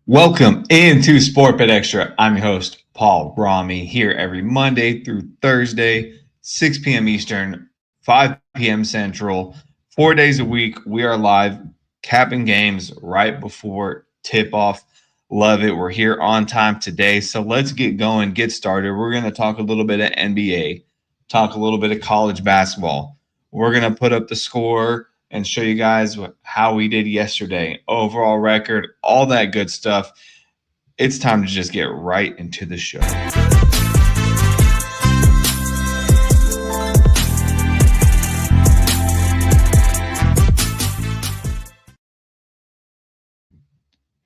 Welcome into SportBet Extra. I'm your host, Paul Brahmi, here every Monday through Thursday, 6 p.m. Eastern, 5 p.m. Central. 4 days a week, we are live capping games right before tip-off. Love it. We're here on time today, so let's get going, get started. We're going to talk a little bit of NBA, talk a little bit of college basketball. We're going to put up the score and show you guys how we did yesterday, overall record, all that good stuff. It's time to just get right into the show.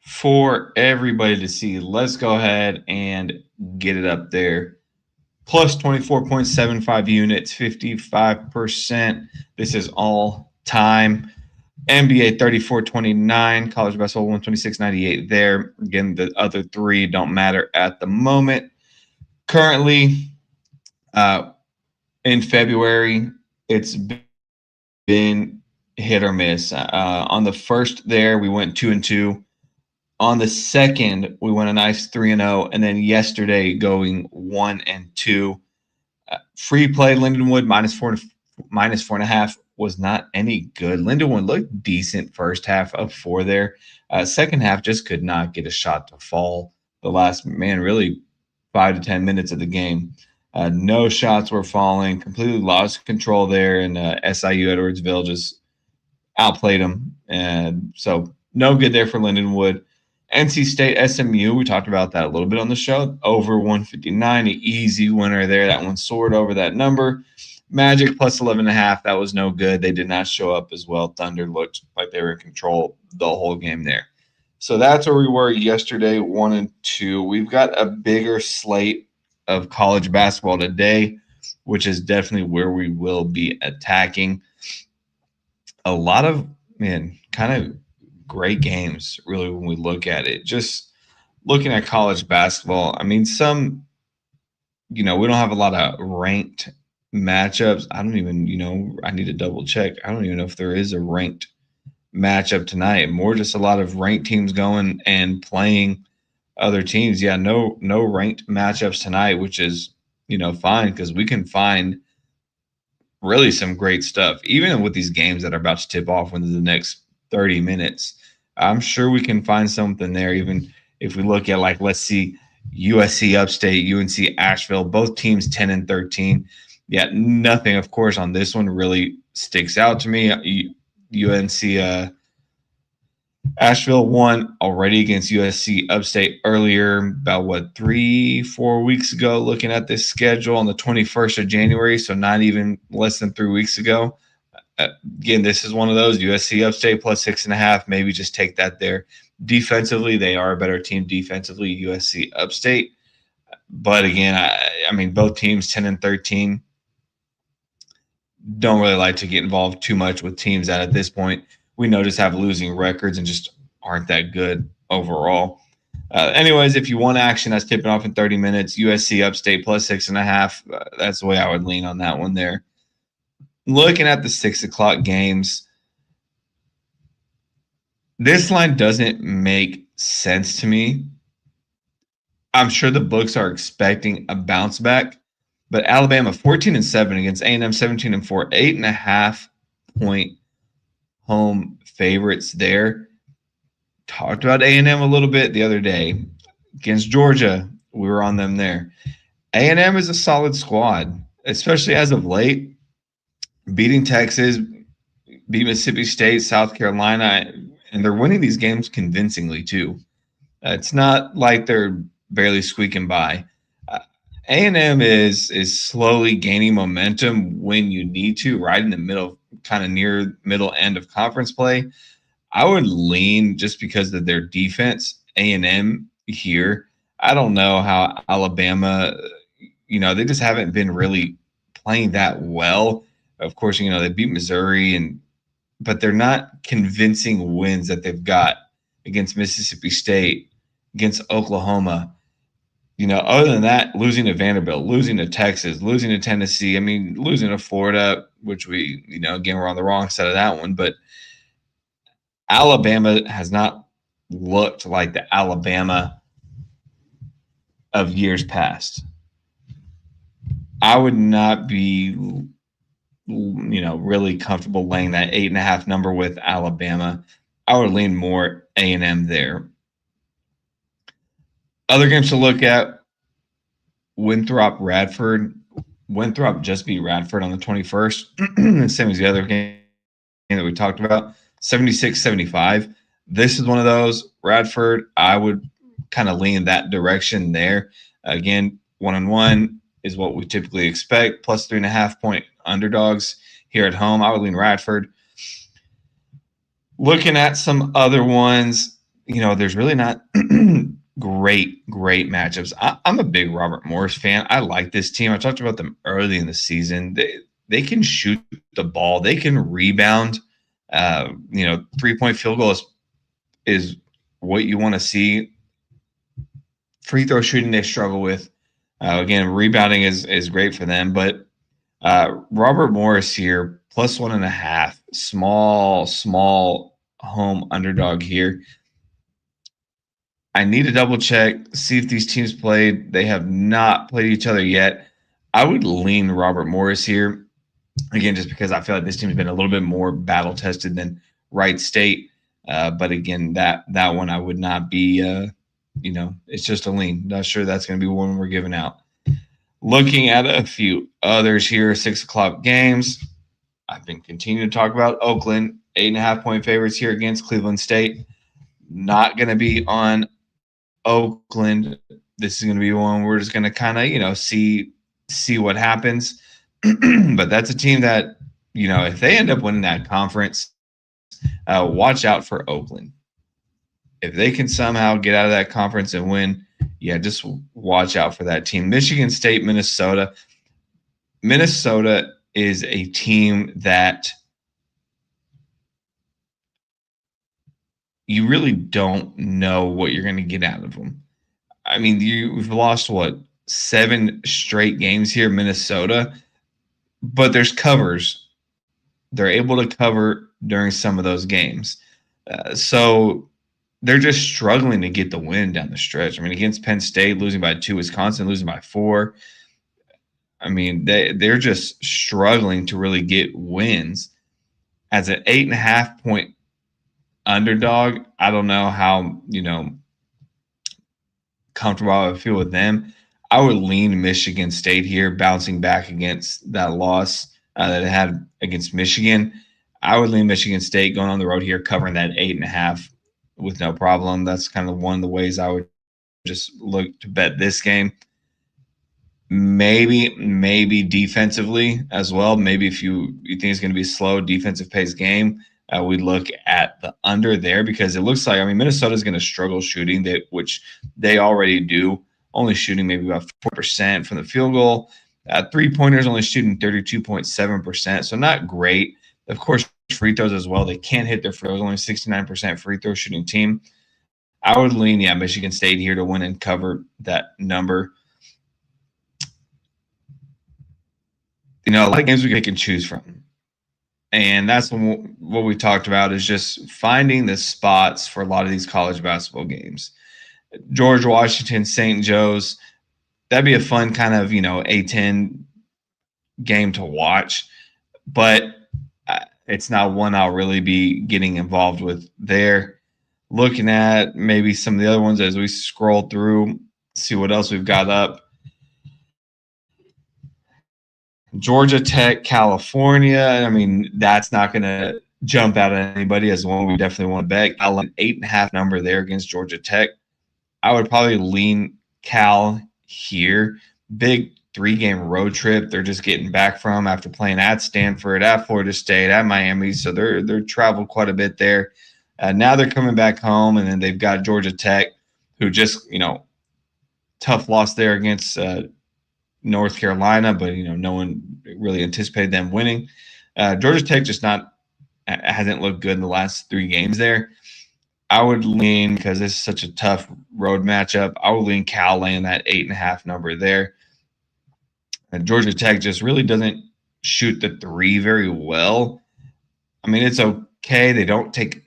For everybody to see, let's go ahead and get it up there. Plus 24.75 units, 55%. This is all time. NBA 34.29, college basketball 126.98 there. Again, the other three don't matter at the moment. Currently, in February, it's been hit or miss. On the first there, we went 2-2. On the second, we went a nice 3-0, and then yesterday going 1-2. Free play Lindenwood -4.5 was not any good. Lindenwood looked decent first half, up 4 there. Second half just could not get a shot to fall. The last, really 5 to 10 minutes of the game. No shots were falling. Completely lost control there, and SIU Edwardsville just outplayed them. And so no good there for Lindenwood. NC State SMU, we talked about that a little bit on the show. Over 159, an easy winner there. That one soared over that number. Magic plus 11.5, that was no good. They did not show up as well. Thunder looked like they were in control the whole game there. So that's where we were yesterday, 1-2. We've got a bigger slate of college basketball today, which is definitely where we will be attacking. A lot of, kind of great games, really, when we look at it. Just looking at college basketball, some, we don't have a lot of ranked matchups. I don't even, I need to double check. I don't even know if there is a ranked matchup tonight. More just a lot of ranked teams going and playing other teams. Yeah, no ranked matchups tonight, which is, fine, because we can find really some great stuff, even with these games that are about to tip off within the next 30 minutes. I'm sure we can find something there, even if we look at, let's see, USC Upstate, UNC Asheville, both teams 10-13. Yeah, nothing, of course, on this one really sticks out to me. UNC Asheville won already against USC Upstate earlier, about 3-4 weeks ago, looking at this schedule on the 21st of January, so not even less than 3 weeks ago. Again, this is one of those. USC Upstate plus 6.5. Maybe just take that there. Defensively, they are a better team defensively, USC Upstate. But again, both teams 10-13. Don't really like to get involved too much with teams that at this point we know just have losing records and just aren't that good overall. Anyways, if you want action that's tipping off in 30 minutes, USC Upstate plus 6.5. That's the way I would lean on that one there. Looking at the 6 o'clock games, this line doesn't make sense to me. I'm sure the books are expecting a bounce back, but Alabama 14-7 against A&M 17-4, 8.5 point home favorites there. Talked about A&M a little bit the other day against Georgia. We were on them there. A&M is a solid squad, especially as of late. Beating Texas, beat Mississippi State, South Carolina, and they're winning these games convincingly too. It's not like they're barely squeaking by. A&M is slowly gaining momentum when you need to, right in the middle, kind of near middle end of conference play. I would lean, just because of their defense, A&M here. I don't know how Alabama, they just haven't been really playing that well. Of course, they beat Missouri and but they're not convincing wins that they've got against Mississippi State, against Oklahoma. Other than that, losing to Vanderbilt, losing to Texas, losing to Tennessee, I mean, losing to Florida, which we, again, we're on the wrong side of that one, but Alabama has not looked like the Alabama of years past. I would not be, really comfortable laying that 8.5 number with Alabama. I would lean more A&M there. Other games to look at: Winthrop, Radford. Winthrop just beat Radford on the 21st, same as the other game that we talked about, 76-75. This is one of those. Radford, I would kind of lean that direction there. Again, 1-1 is what we typically expect, plus 3.5 point underdogs here at home. I would lean Radford. Looking at some other ones, there's really not great matchups. I'm a big Robert Morris fan. I like this team. I talked about them early in the season. They can shoot the ball. They can rebound. 3-point field goal is what you want to see. Free throw shooting they struggle with. Again, rebounding is great for them. But Robert Morris here, plus 1.5. Small home underdog here. I need to double check, see if these teams played. They have not played each other yet. I would lean Robert Morris here. Again, just because I feel like this team's been a little bit more battle tested than Wright State. But again, that one I would not be, it's just a lean. Not sure that's going to be one we're giving out. Looking at a few others here, 6 o'clock games. I've been continuing to talk about Oakland, 8.5 point favorites here against Cleveland State. Not going to be on Oakland. This is going to be one we're just going to kind of, see what happens. But that's a team that, if they end up winning that conference, watch out for Oakland. If they can somehow get out of that conference and win, just watch out for that team. Michigan State, Minnesota. Minnesota is a team that you really don't know what you're going to get out of them. I mean, you've lost, 7 straight games here, Minnesota, but there's covers. They're able to cover during some of those games. So they're just struggling to get the win down the stretch. I mean, against Penn State, losing by 2, Wisconsin losing by 4. I mean, they're just struggling to really get wins. As an 8.5 point underdog, I don't know how, comfortable I would feel with them. I would lean Michigan State here, bouncing back against that loss that it had against Michigan. I would lean Michigan State going on the road here, covering that 8.5 with no problem. That's kind of one of the ways I would just look to bet this game. Maybe defensively as well. Maybe if you think it's going to be a slow defensive paced game, we look at the under there, because it looks like, Minnesota is going to struggle shooting, which they already do, only shooting maybe about 4% from the field goal. 3-pointers only shooting 32.7%, so not great. Of course, free throws as well. They can't hit their free throws, only 69% free throw shooting team. I would lean, Michigan State here to win and cover that number. A lot of games we can choose from. And that's what we talked about, is just finding the spots for a lot of these college basketball games. George Washington, St. Joe's, that'd be a fun kind of, A10 game to watch. But it's not one I'll really be getting involved with there. Looking at maybe some of the other ones as we scroll through, see what else we've got up. Georgia Tech, California. That's not going to jump out at anybody as one we definitely want to bet. I'll an 8.5 number there against Georgia Tech. I would probably lean Cal here. Big 3-game road trip they're just getting back from after playing at Stanford, at Florida State, at Miami. So they're traveled quite a bit there. Now they're coming back home, and then they've got Georgia Tech, who just, tough loss there against North Carolina, but no one really anticipated them winning. Georgia Tech just not hasn't looked good in the last 3 games there. I would lean, because this is such a tough road matchup, I would lean Cal laying that 8.5 number there. And Georgia Tech just really doesn't shoot the three very well. I mean, it's okay. They don't take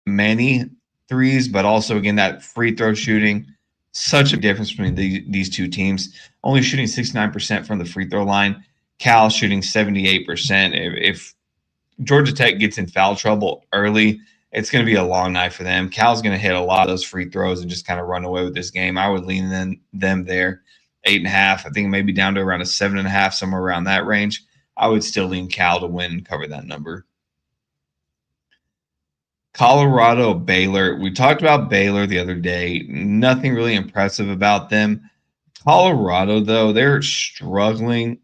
many threes, but also, again, that free throw shooting, such a difference between these two teams. Only shooting 69% from the free throw line. Cal shooting 78%. If Georgia Tech gets in foul trouble early, it's going to be a long night for them. Cal's going to hit a lot of those free throws and just kind of run away with this game. I would lean them there, 8.5. I think maybe down to around a 7.5, somewhere around that range. I would still lean Cal to win and cover that number. Colorado, Baylor. We talked about Baylor the other day. Nothing really impressive about them. Colorado, though, they're struggling.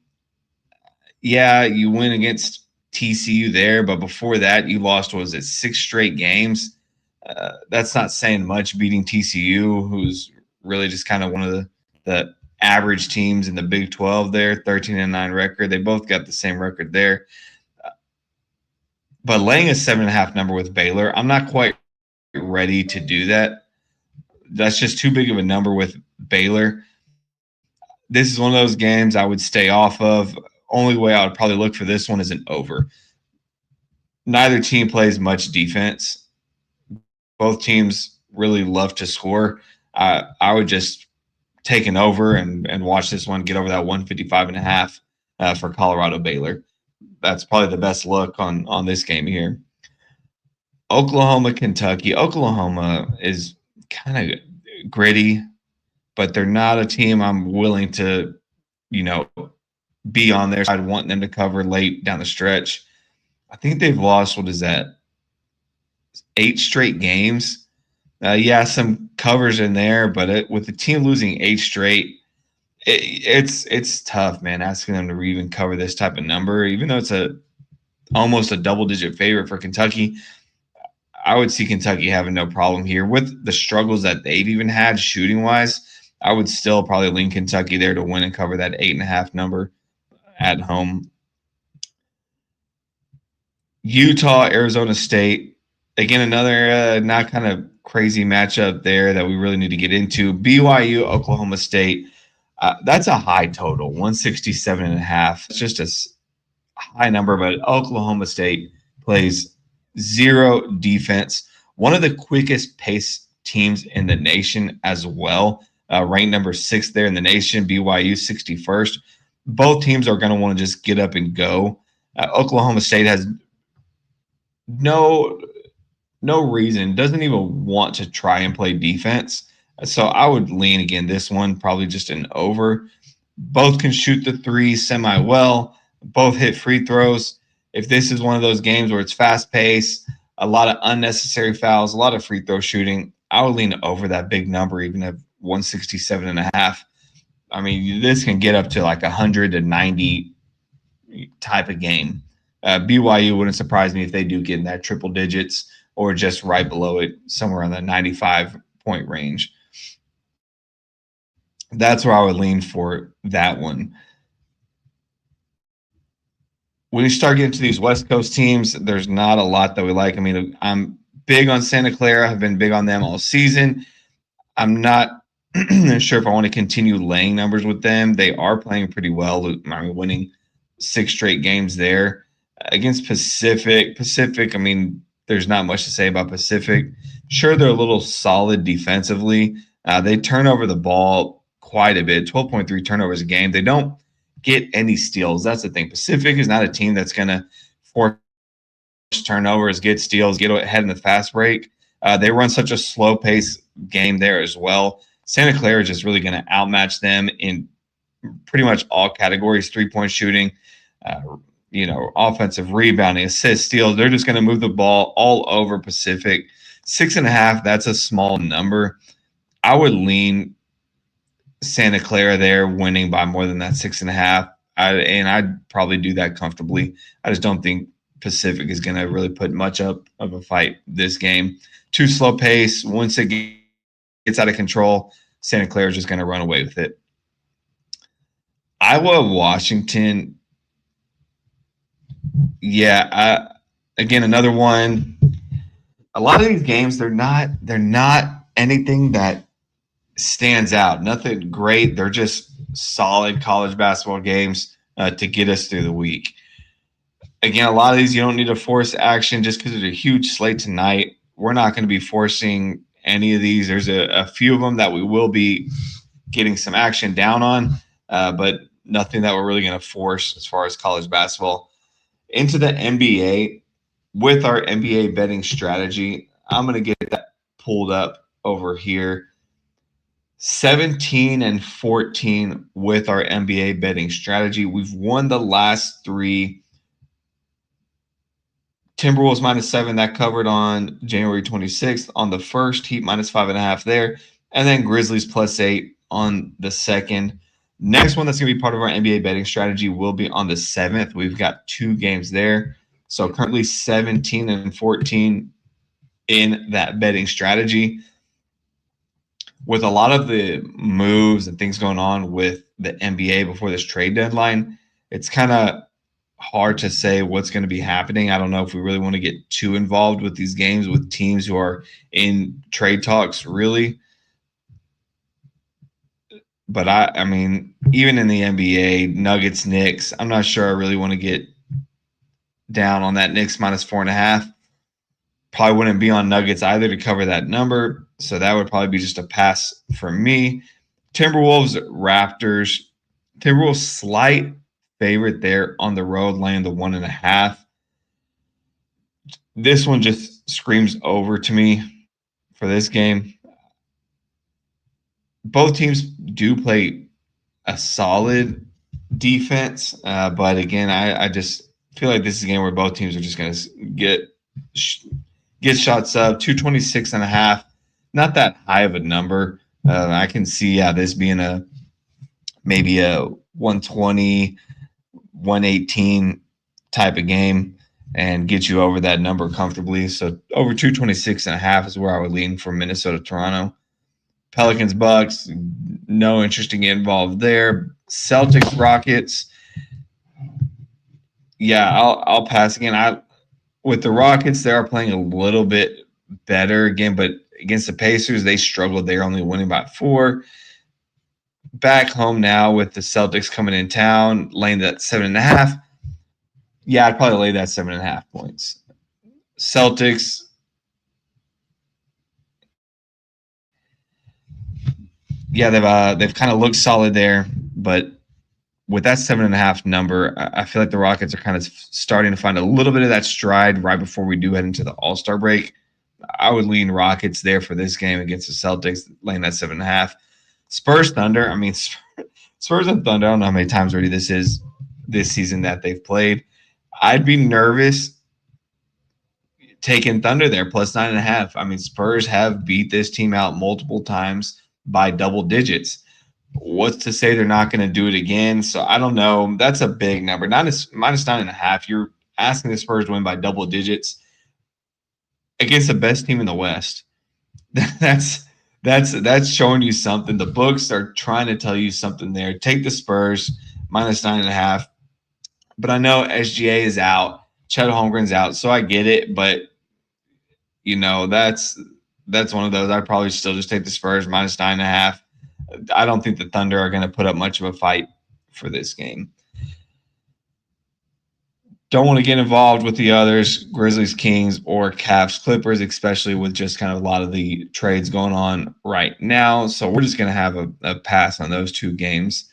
Yeah, you win against TCU there, but before that, you lost, was it 6 straight games? That's not saying much, beating TCU, who's really just kind of one of the average teams in the Big 12 there, 13-9 record. They both got the same record there. But laying a 7.5 number with Baylor, I'm not quite ready to do that. That's just too big of a number with Baylor. This is one of those games I would stay off of. Only way I would probably look for this one is an over. Neither team plays much defense. Both teams really love to score. I would just take an over and watch this one get over that 155.5 for Colorado Baylor. That's probably the best look on this game here. Oklahoma, Kentucky. Oklahoma is kind of gritty, but they're not a team I'm willing to, be on their side, want them to cover late down the stretch. I think they've lost, what is that, 8 straight games? Yeah, some covers in there, but with the team losing 8 straight, it's tough, man, asking them to even cover this type of number, even though it's almost a double-digit favorite for Kentucky. I would see Kentucky having no problem here. With the struggles that they've even had shooting-wise, I would still probably lean Kentucky there to win and cover that 8.5 number at home. Utah, Arizona State. Again, another not kind of crazy matchup there that we really need to get into. BYU, Oklahoma State. That's a high total, 167.5. It's just a high number, but Oklahoma State plays zero defense. One of the quickest pace teams in the nation as well. Ranked number 6 there in the nation, BYU 61st. Both teams are going to want to just get up and go. Oklahoma State has no reason, doesn't even want to try and play defense. So I would lean, again, this one, probably just an over. Both can shoot the three semi-well. Both hit free throws. If this is one of those games where it's fast-paced, a lot of unnecessary fouls, a lot of free throw shooting, I would lean over that big number, even at 167.5. I mean, this can get up to like 190 type of game. BYU wouldn't surprise me if they do get in that triple digits or just right below it, somewhere in the 95-point range. That's where I would lean for that one. When you start getting to these West Coast teams, there's not a lot that we like. I mean, I'm big on Santa Clara. I've been big on them all season. I'm not sure if I want to continue laying numbers with them. They are playing pretty well. I mean, winning 6 straight games there. Against Pacific, I mean, there's not much to say about Pacific. Sure, they're a little solid defensively. They turn over the ball quite a bit, 12.3 turnovers a game. They don't get any steals. That's the thing. Pacific is not a team that's going to force turnovers, get steals, get ahead in the fast break. They run such a slow pace game there as well. Santa Clara is just really going to outmatch them in pretty much all categories: 3-point shooting, offensive rebounding, assists, steals. They're just going to move the ball all over Pacific. 6.5, that's a small number. I would lean Santa Clara there, winning by more than that 6.5. And I'd probably do that comfortably. I just don't think Pacific is going to really put much up of a fight this game. Too slow pace. Once it gets out of control, Santa Clara is just going to run away with it. Iowa, Washington. Yeah, Again, another one. A lot of these games, they're not anything that stands out. Nothing great. They're just solid college basketball games to get us through the week. Again, a lot of these you don't need to force action just because there's a huge slate tonight. We're not going to be forcing any of these. There's a few of them that we will be getting some action down on, but nothing that we're really going to force as far as college basketball. Into the NBA, with our NBA betting strategy, I'm going to get that pulled up over here. 17 and 14 with our NBA betting strategy. We've won the last three. Timberwolves -7, that covered on January 26th. On the first, Heat -5.5 there. And then Grizzlies +8 on the second. Next one that's going to be part of our NBA betting strategy will be on the 7th. We've got 2 games there. So currently 17 and 14 in that betting strategy. With a lot of the moves and things going on with the NBA before this trade deadline, it's kind of hard to say what's going to be happening. I don't know if we really want to get too involved with these games with teams who are in trade talks, really. But I mean, even in the NBA, Nuggets, Knicks, I'm not sure I really want to get down on that Knicks -4.5. Probably wouldn't be on Nuggets either to cover that number. So that would probably be just a pass for me. Timberwolves, Raptors. Timberwolves slight favorite there on the road, laying the 1.5. This one just screams over to me for this game. Both teams do play a solid defense, but again, I just feel like this is a game where both teams are just going to get shots up. 226.5, not that high of a number. I can see this being maybe a 120, 118 type of game and get you over that number comfortably. So over 226.5 is where I would lean for Minnesota, Toronto. Pelicans, Bucks, no interest in getting involved there. Celtics, Rockets. Yeah, I'll pass again. With the Rockets, they are playing a little bit better again, but against the Pacers, they struggled. They're only winning by 4. Back home now with the Celtics coming in town, laying that 7.5. Yeah, I'd probably lay that 7.5 points. Celtics. Yeah, they've kind of looked solid there, but with that 7.5 number, I feel like the Rockets are kind of starting to find a little bit of that stride right before we do head into the All-Star break. I would lean Rockets there for this game against the Celtics, laying that 7.5. Spurs, Thunder. I mean, Spurs and Thunder. I don't know how many times already this is this season that they've played. I'd be nervous taking Thunder there plus 9.5. I mean, Spurs have beat this team out multiple times by double digits. What's to say they're not going to do it again? So I don't know. That's a big number. Minus 9.5. You're asking the Spurs to win by double digits against the best team in the West. That's showing you something. The books are trying to tell you something there. Take the Spurs minus 9.5. But I know SGA is out. Chet Holmgren's out, so I get it. But that's one of those. I'd probably still just take the Spurs minus 9.5. I don't think the Thunder are going to put up much of a fight for this game. Don't want to get involved with the others, Grizzlies, Kings, or Cavs, Clippers, especially with just kind of a lot of the trades going on right now. So we're just going to have a pass on those 2 games.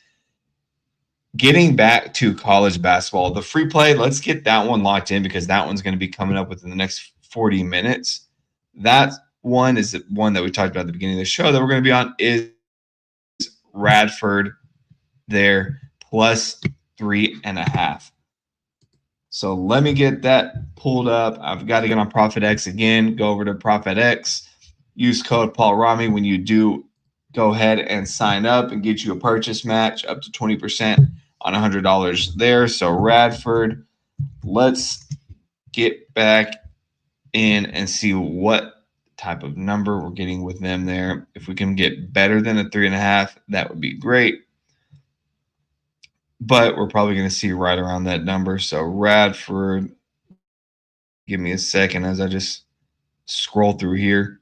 Getting back to college basketball, the free play, let's get that one locked in because that one's going to be coming up within the next 40 minutes. That one is the one that we talked about at the beginning of the show that we're going to be on is Radford there plus 3.5. So let me get that pulled up. I've got to get on ProfitX again. Go over to ProfitX. Use code Paul Rami when you do go ahead and sign up and get you a purchase match up to 20% on $100 there. So Radford, let's get back in and see what type of number we're getting with them there. If we can get better than a 3.5, that would be great. But we're probably going to see right around that number. So Radford, Give me a second as I just scroll through here.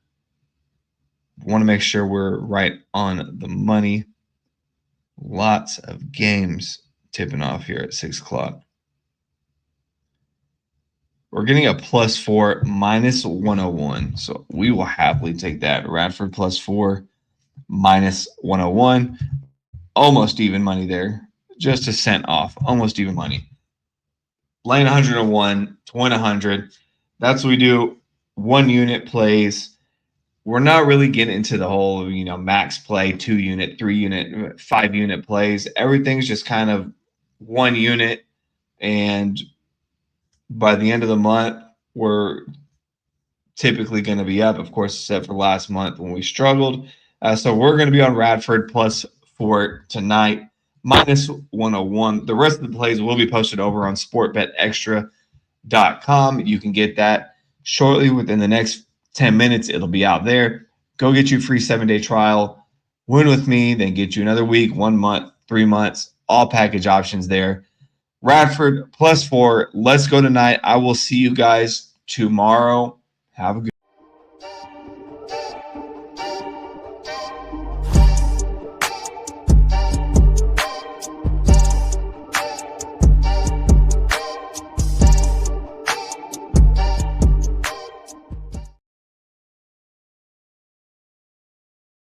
Want to make sure we're right on the money. Lots of games tipping off here at 6 o'clock. We're getting a +4 minus 101. So we will happily take that. Radford +4 minus 101. Almost even money there. Just a cent off. Almost even money. Laying 101 to win 100. That's what we do. 1 unit plays. We're not really getting into the whole, max play, 2 unit, 3 unit, 5 unit plays. Everything's just kind of 1 unit. And by the end of the month, we're typically going to be up, of course, except for last month when we struggled. So we're going to be on Radford +4 tonight, minus 101. The rest of the plays will be posted over on SportBetExtra.com. You can get that shortly within the next 10 minutes. It'll be out there. Go get your free 7-day trial. Win with me, then get you another week, 1 month, 3 months, all package options there. Radford +4. Let's go tonight. I will see you guys tomorrow. Have a good